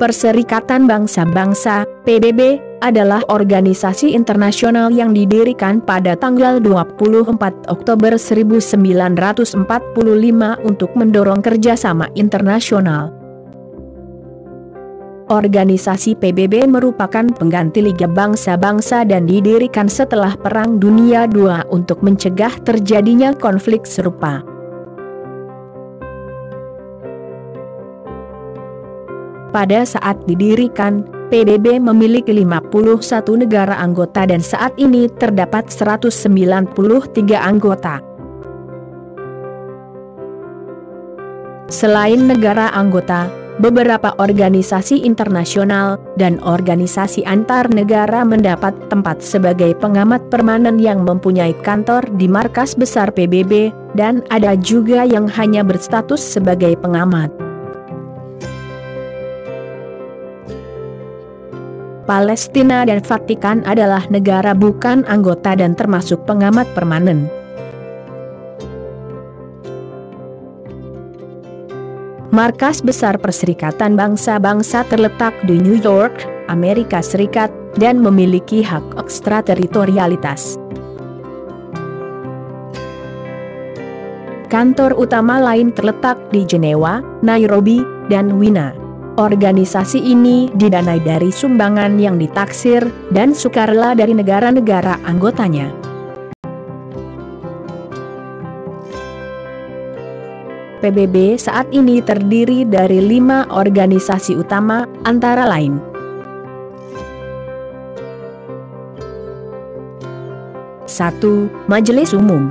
Perserikatan Bangsa-Bangsa, PBB, adalah organisasi internasional yang didirikan pada tanggal 24 Oktober 1945 untuk mendorong kerjasama internasional. Organisasi PBB merupakan pengganti Liga Bangsa-Bangsa dan didirikan setelah Perang Dunia II untuk mencegah terjadinya konflik serupa. Pada saat didirikan, PBB memiliki 51 negara anggota dan saat ini terdapat 193 anggota. Selain negara anggota, beberapa organisasi internasional dan organisasi antar negara mendapat tempat sebagai pengamat permanen yang mempunyai kantor di markas besar PBB, dan ada juga yang hanya berstatus sebagai pengamat. Palestina dan Vatikan adalah negara bukan anggota dan termasuk pengamat permanen. Markas besar Perserikatan Bangsa-Bangsa terletak di New York, Amerika Serikat, dan memiliki hak ekstrateritorialitas. Kantor utama lain terletak di Jenewa, Nairobi, dan Wina. Organisasi ini didanai dari sumbangan yang ditaksir dan sukarela dari negara-negara anggotanya. PBB saat ini terdiri dari 5 organisasi utama, antara lain: (1) Majelis Umum.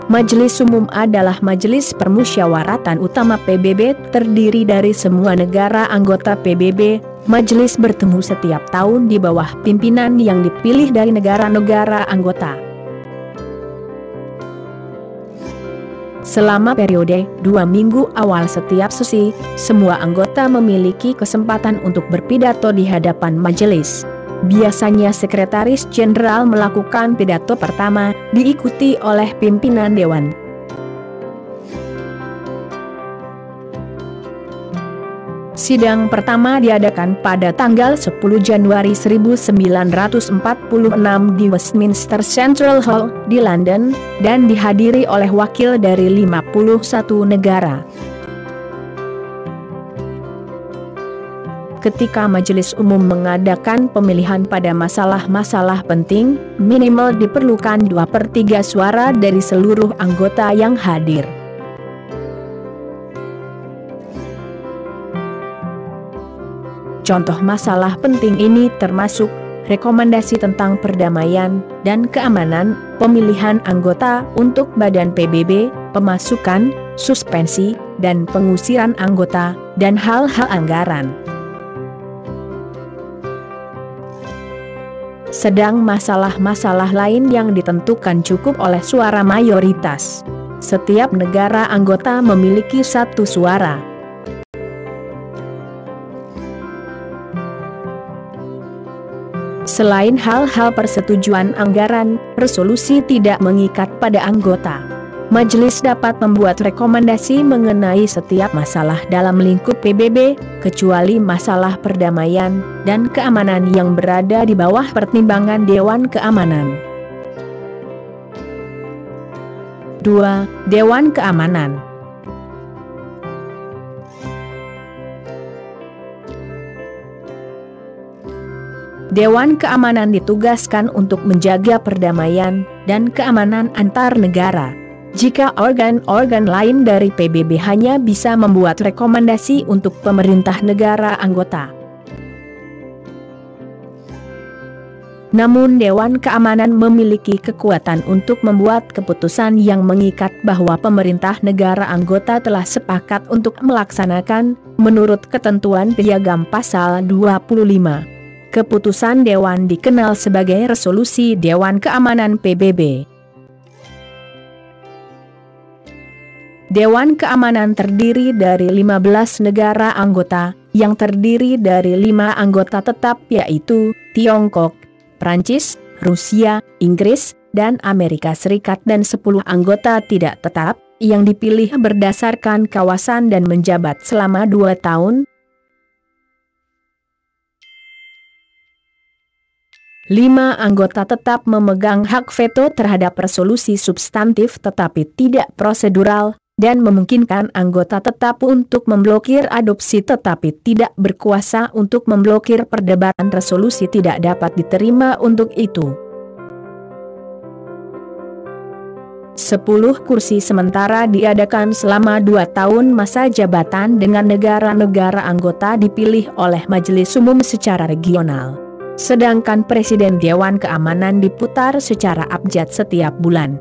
Majelis Umum adalah majelis permusyawaratan utama PBB, terdiri dari semua negara anggota PBB. Majelis bertemu setiap tahun di bawah pimpinan yang dipilih dari negara-negara anggota. Selama periode 2 minggu awal setiap sesi, semua anggota memiliki kesempatan untuk berpidato di hadapan majelis. Biasanya Sekretaris Jenderal melakukan pidato pertama, diikuti oleh pimpinan Dewan. Sidang pertama diadakan pada tanggal 10 Januari 1946 di Westminster Central Hall di London, dan dihadiri oleh wakil dari 51 negara. Ketika Majelis Umum mengadakan pemilihan pada masalah-masalah penting, minimal diperlukan 2/3 suara dari seluruh anggota yang hadir. Contoh masalah penting ini termasuk rekomendasi tentang perdamaian dan keamanan, pemilihan anggota untuk Badan PBB, pemasukan, suspensi, dan pengusiran anggota, dan hal-hal anggaran. Sedang masalah-masalah lain yang ditentukan cukup oleh suara mayoritas. Setiap negara anggota memiliki 1 suara. Selain hal-hal persetujuan anggaran, resolusi tidak mengikat pada anggota. Majelis dapat membuat rekomendasi mengenai setiap masalah dalam lingkup PBB, kecuali masalah perdamaian dan keamanan yang berada di bawah pertimbangan Dewan Keamanan. 2. Dewan Keamanan. Dewan Keamanan ditugaskan untuk menjaga perdamaian dan keamanan antar negara. Jika organ-organ lain dari PBB hanya bisa membuat rekomendasi untuk pemerintah negara anggota. Namun Dewan Keamanan memiliki kekuatan untuk membuat keputusan yang mengikat bahwa pemerintah negara anggota telah sepakat untuk melaksanakan, menurut ketentuan Piagam Pasal 25. Keputusan Dewan dikenal sebagai Resolusi Dewan Keamanan PBB. Dewan Keamanan terdiri dari 15 negara anggota, yang terdiri dari 5 anggota tetap yaitu Tiongkok, Prancis, Rusia, Inggris, dan Amerika Serikat dan 10 anggota tidak tetap, yang dipilih berdasarkan kawasan dan menjabat selama 2 tahun. 5 anggota tetap memegang hak veto terhadap resolusi substantif tetapi tidak prosedural, dan memungkinkan anggota tetap untuk memblokir adopsi tetapi tidak berkuasa untuk memblokir perdebatan resolusi tidak dapat diterima untuk itu. 10 kursi sementara diadakan selama 2 tahun masa jabatan dengan negara-negara anggota dipilih oleh Majelis Umum secara regional. Sedangkan Presiden Dewan Keamanan diputar secara abjad setiap bulan.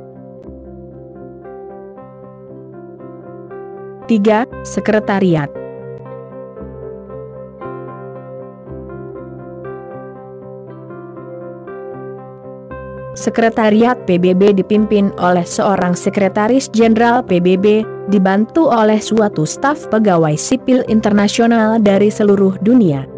3. Sekretariat. Sekretariat PBB dipimpin oleh seorang Sekretaris Jenderal PBB, dibantu oleh suatu staf pegawai sipil internasional dari seluruh dunia.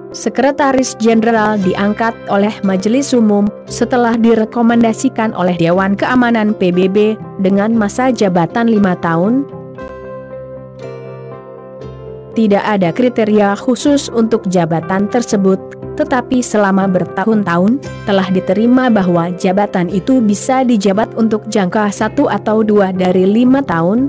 Sekretaris Jenderal diangkat oleh Majelis Umum setelah direkomendasikan oleh Dewan Keamanan PBB dengan masa jabatan 5 tahun. Tidak ada kriteria khusus untuk jabatan tersebut, tetapi selama bertahun-tahun telah diterima bahwa jabatan itu bisa dijabat untuk jangka 1 atau 2 dari 5 tahun.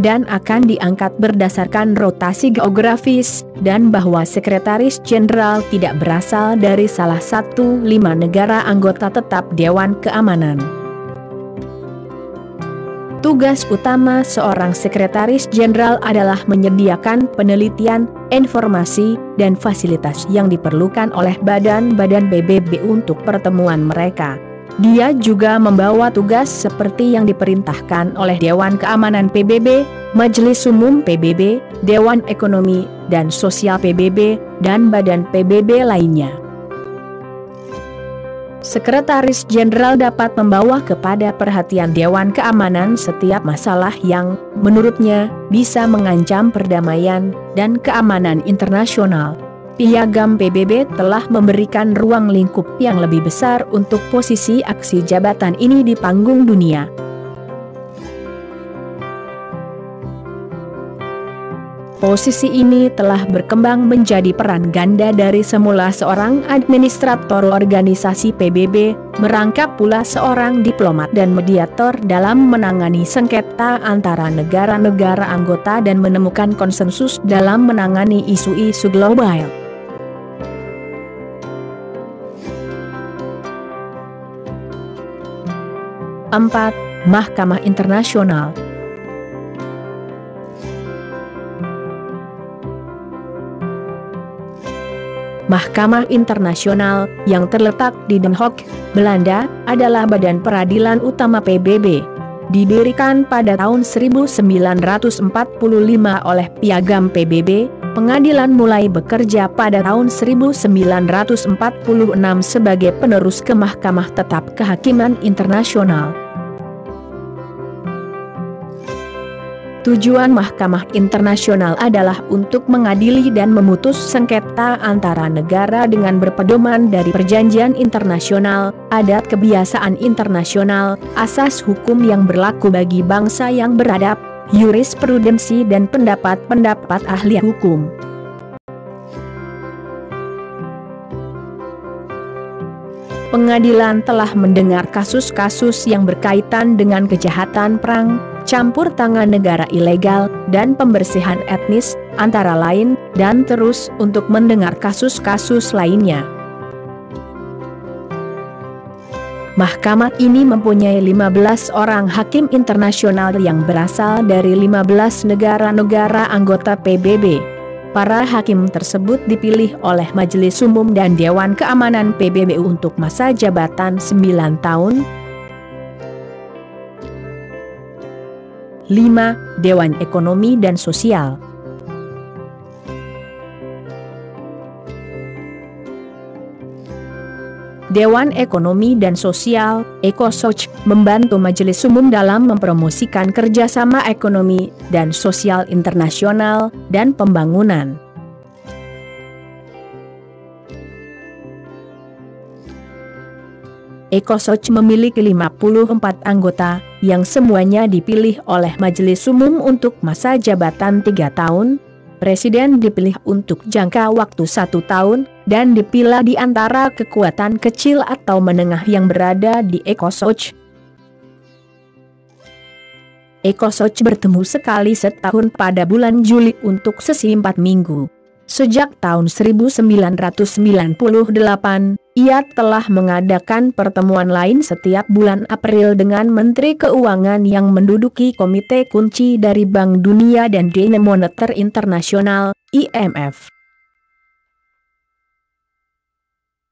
Dan akan diangkat berdasarkan rotasi geografis, dan bahwa Sekretaris Jenderal tidak berasal dari salah satu 5 negara anggota tetap Dewan Keamanan. Tugas utama seorang Sekretaris Jenderal adalah menyediakan penelitian, informasi, dan fasilitas yang diperlukan oleh badan-badan PBB untuk pertemuan mereka. Dia juga membawa tugas seperti yang diperintahkan oleh Dewan Keamanan PBB, Majelis Umum PBB, Dewan Ekonomi dan Sosial PBB, dan badan PBB lainnya. Sekretaris Jenderal dapat membawa kepada perhatian Dewan Keamanan setiap masalah yang, menurutnya, bisa mengancam perdamaian dan keamanan internasional. Piagam PBB telah memberikan ruang lingkup yang lebih besar untuk posisi aksi jabatan ini di panggung dunia. Posisi ini telah berkembang menjadi peran ganda dari semula seorang administrator organisasi PBB, merangkap pula seorang diplomat dan mediator dalam menangani sengketa antara negara-negara anggota dan menemukan konsensus dalam menangani isu-isu global. Empat, Mahkamah Internasional. Mahkamah Internasional, yang terletak di Den Haag, Belanda, adalah badan peradilan utama PBB. Didirikan pada tahun 1945 oleh Piagam PBB, pengadilan mulai bekerja pada tahun 1946 sebagai penerus ke Mahkamah Tetap Kehakiman Internasional. Tujuan Mahkamah Internasional adalah untuk mengadili dan memutus sengketa antara negara dengan berpedoman dari perjanjian internasional, adat kebiasaan internasional, asas hukum yang berlaku bagi bangsa yang beradab, jurisprudensi dan pendapat-pendapat ahli hukum. Pengadilan telah mendengar kasus-kasus yang berkaitan dengan kejahatan perang, campur tangan negara ilegal, dan pembersihan etnis, antara lain, dan terus untuk mendengar kasus-kasus lainnya. Mahkamah ini mempunyai 15 orang hakim internasional yang berasal dari 15 negara-negara anggota PBB. Para hakim tersebut dipilih oleh Majelis Umum dan Dewan Keamanan PBB untuk masa jabatan 9 tahun. 5. Dewan Ekonomi dan Sosial. Dewan Ekonomi dan Sosial, ECOSOC, membantu Majelis Umum dalam mempromosikan kerjasama ekonomi dan sosial internasional dan pembangunan. ECOSOC memiliki 54 anggota, yang semuanya dipilih oleh Majelis Umum untuk masa jabatan 3 tahun. Presiden dipilih untuk jangka waktu 1 tahun, dan dipilah di antara kekuatan kecil atau menengah yang berada di ECOSOC. ECOSOC bertemu sekali setahun pada bulan Juli untuk sesi 4 minggu. Sejak tahun 1998, ia telah mengadakan pertemuan lain setiap bulan April dengan Menteri Keuangan yang menduduki komite kunci dari Bank Dunia dan Dana Moneter Internasional, IMF.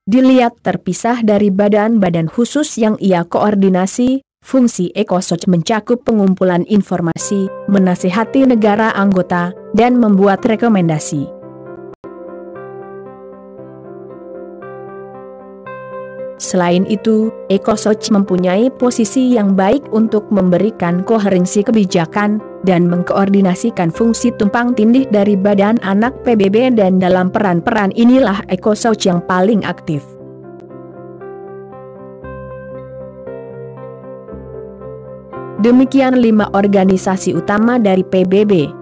Dilihat terpisah dari badan-badan khusus yang ia koordinasi, fungsi ECOSOC mencakup pengumpulan informasi, menasihati negara anggota, dan membuat rekomendasi. Selain itu, ECOSOC mempunyai posisi yang baik untuk memberikan koherensi kebijakan, dan mengkoordinasikan fungsi tumpang tindih dari badan anak PBB, dan dalam peran-peran inilah ECOSOC yang paling aktif. Demikian 5 organisasi utama dari PBB.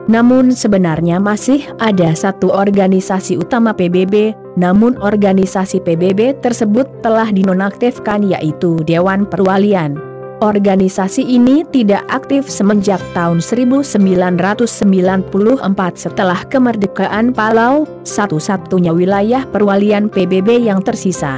Namun sebenarnya masih ada satu organisasi utama PBB, namun organisasi PBB tersebut telah dinonaktifkan, yaitu Dewan Perwalian. Organisasi ini tidak aktif semenjak tahun 1994 setelah kemerdekaan Palau, satu-satunya wilayah perwalian PBB yang tersisa.